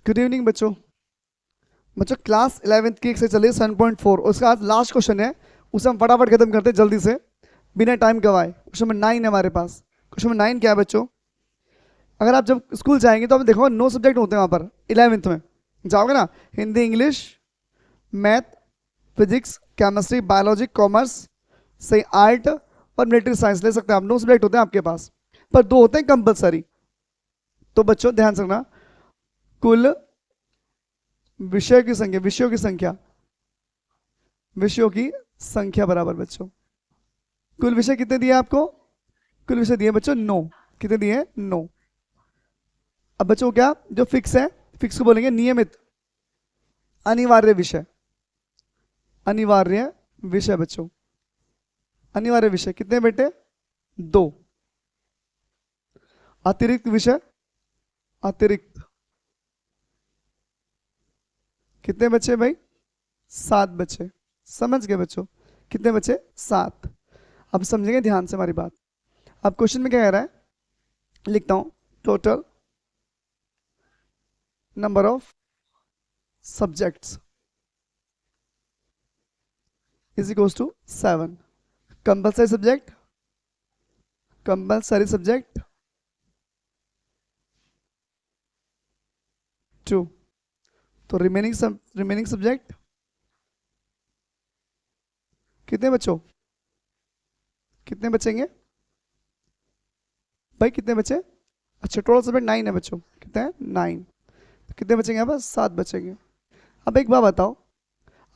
Good evening बच्चों। बच्चों class 11th की एक्सरसाइज चल रही है 7.4। उसका आज लास्ट क्वेश्चन है, उसे हम फटाफट खत्म करते हैं जल्दी से बिना टाइम गवाए। क्वेश्चन नंबर 9 है हमारे पास। क्वेश्चन नंबर 9 क्या है बच्चों? अगर आप जब स्कूल जाएंगे तो आप देखो 9 सब्जेक्ट होते हैं वहाँ पर 11th में जाओगे ना। Hindi, English, math, physics, chemistry, biology, commerce, सही, आर्ट और मिलिट्री साइंस ले सकते हैं आप। 9 सब्जेक्ट होते हैं आपके पास, पर 2 होते हैं कंपलसरी। तो बच्चों ध्यान से रखना, कुल विषयों की संख्या बराबर बच्चों, कुल विषय कितने दिए आपको? कुल विषय दिए बच्चों 9। कितने दिए? 9। अब बच्चों क्या जो फिक्स है, फिक्स को बोलेंगे नियमित अनिवार्य विषय। अनिवार्य विषय बच्चों, अनिवार्य विषय कितने बेटे? 2। अतिरिक्त विषय, अतिरिक्त कितने बच्चे भाई? 7 बच्चे। समझ गए बच्चों? कितने बच्चे? 7। अब समझेंगे ध्यान से हमारी बात। अब क्वेश्चन में क्या कह रहा है, लिखता हूं, total number of subjects is equals to 7। Compulsory subject, compulsory subject 2। तो रिमेनिंग सब्जेक्ट कितने बच्चों? कितने बचेंगे भाई? कितने बचे? अच्छा टोटल सब्जेक्ट 9 है बच्चों। कितने हैं? 9। तो कितने बचेंगे? बस 7 बचेंगे। अब एक बात बताओ,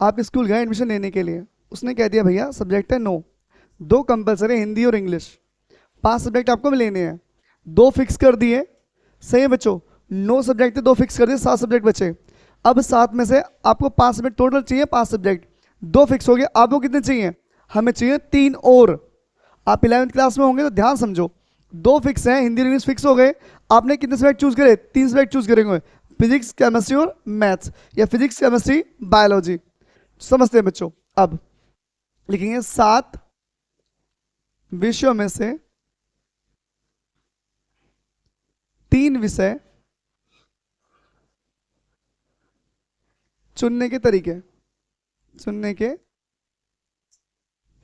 आप स्कूल गए एडमिशन लेने के लिए, उसने कह दिया भैया सब्जेक्ट है 9, 2 कंपल्सरी, हिंदी और इंग्लिश, 5 सब्जेक्ट आपको लेने हैं, 2 फिक्स कर दिए। सही है बच्चों? 9 सब्जेक्ट थे, 2 फिक्स कर दिए, 7 सब्जेक्ट बचे। अब 7 में से आपको 5 सब्जेक्ट टोटल चाहिए, 5 सब्जेक्ट, 2 फिक्स हो गए। आपको कितने चाहिए? हमें चाहिए 3 और। आप 11th क्लास में होंगे तो ध्यान समझो, 2 फिक्स हैं, हिंदी और इंग्लिश फिक्स हो गए। आपने कितने सब्जेक्ट चूज करे? 3 सब्जेक्ट चूज करेंगे, फिजिक्स, केमिस्ट्री और मैथ्स, या फिजिक्स, केमिस्ट्री, बायोलॉजी। समझते हैं बच्चों? अब लिखेंगे 7 विषयों में से 3 विषय चुनने के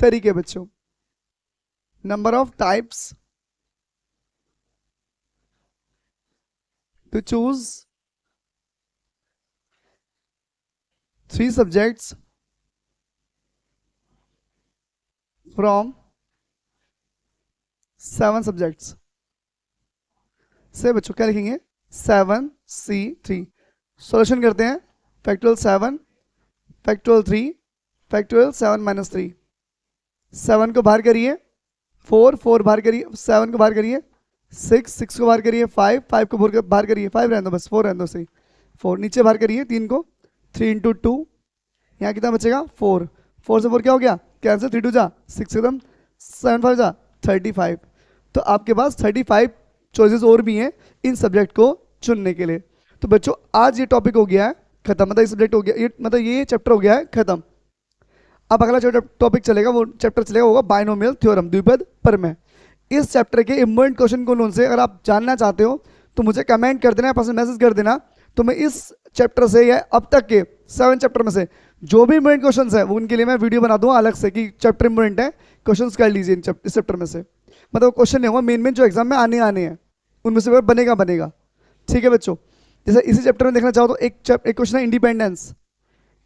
तरीके, बच्चों। Number of types to choose 3 subjects from 7 subjects से बच्चों क्या लिखेंगे? 7C3। सॉल्यूशन करते हैं। Factorial 7, factorial 3, factorial 7 - 3। 7 को बाहर करिए, 4 बाहर करिए, 7 को बाहर करिए, 6 को बाहर करिए, 5 को बाहर करिए, 5 रहने दो बस, 4 रहने दो। सही, 4 नीचे बाहर करिए, 3 को, 3 × 2, यहाँ कितना बचेगा? 4। 4 से 4 क्या हो गया? कैंसिल, 3 × 2 जा 6, एकदम 7 × 5 जा 35। तो आपके पास 35 चॉइसेस और भी हैं इन सब्जेक्ट को चुनने के लिए। तो बच्चों आज ये टॉपिक हो गया है खत्म, मतलब ये सब्जेक्ट हो गया, ये मतलब ये चैप्टर हो गया है खत्म। अब अगला जो टॉपिक चलेगा, वो चैप्टर चलेगा होगा बाइनोमियल थ्योरम, द्विपद प्रमेय। इस चैप्टर के इंपॉर्टेंट क्वेश्चन को उनसे अगर आप जानना चाहते हो तो मुझे कमेंट कर देना, पर्सनल मैसेज कर देना। तो मैं इस चैप्टर से या अब तक के 7 चैप्टर में से जो भी इंपॉर्टेंट क्वेश्चन है वो उनके लिए मैं वीडियो बना दूंगा अलग से कि चैप्टर इंपॉर्टेंट है, क्वेश्चन कर लीजिए इस चैप्टर में से। मतलब क्वेश्चन नहीं होगा, मेन जो एग्जाम में आने हैं उनमें से बनेगा। ठीक है बच्चों? जैसे इसी चैप्टर में देखना चाहो तो एक क्वेश्चन है इंडिपेंडेंस।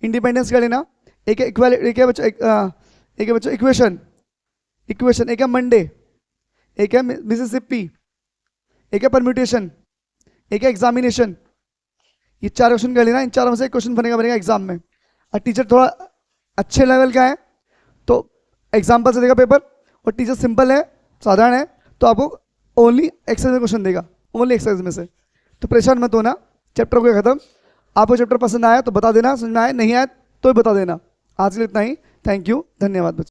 इंडिपेंडेंस कर लेना। एक है बच्चों, एक है बच्चों इक्वेशन, एक है मंडे, एक है मिसिसिपी, एक है परम्यूटेशन, एक है एग्जामिनेशन। ये 4 क्वेश्चन कर लेना। इन चारों में से एक क्वेश्चन बनेगा एग्जाम में। और टीचर थोड़ा अच्छे लेवल का है तो एग्जाम्पल से देगा पेपर, और टीचर सिंपल है, साधारण है, तो आपको ओनली एक्सरसाइज में क्वेश्चन देगा, ओनली एक्सरसाइज में से। तो परेशान मत होना, चैप्टर को खत्म। आपको चैप्टर पसंद आया तो बता देना, समझ में आया नहीं आया तो भी बता देना। आज के लिए इतना ही। थैंक यू, धन्यवाद बच्चों।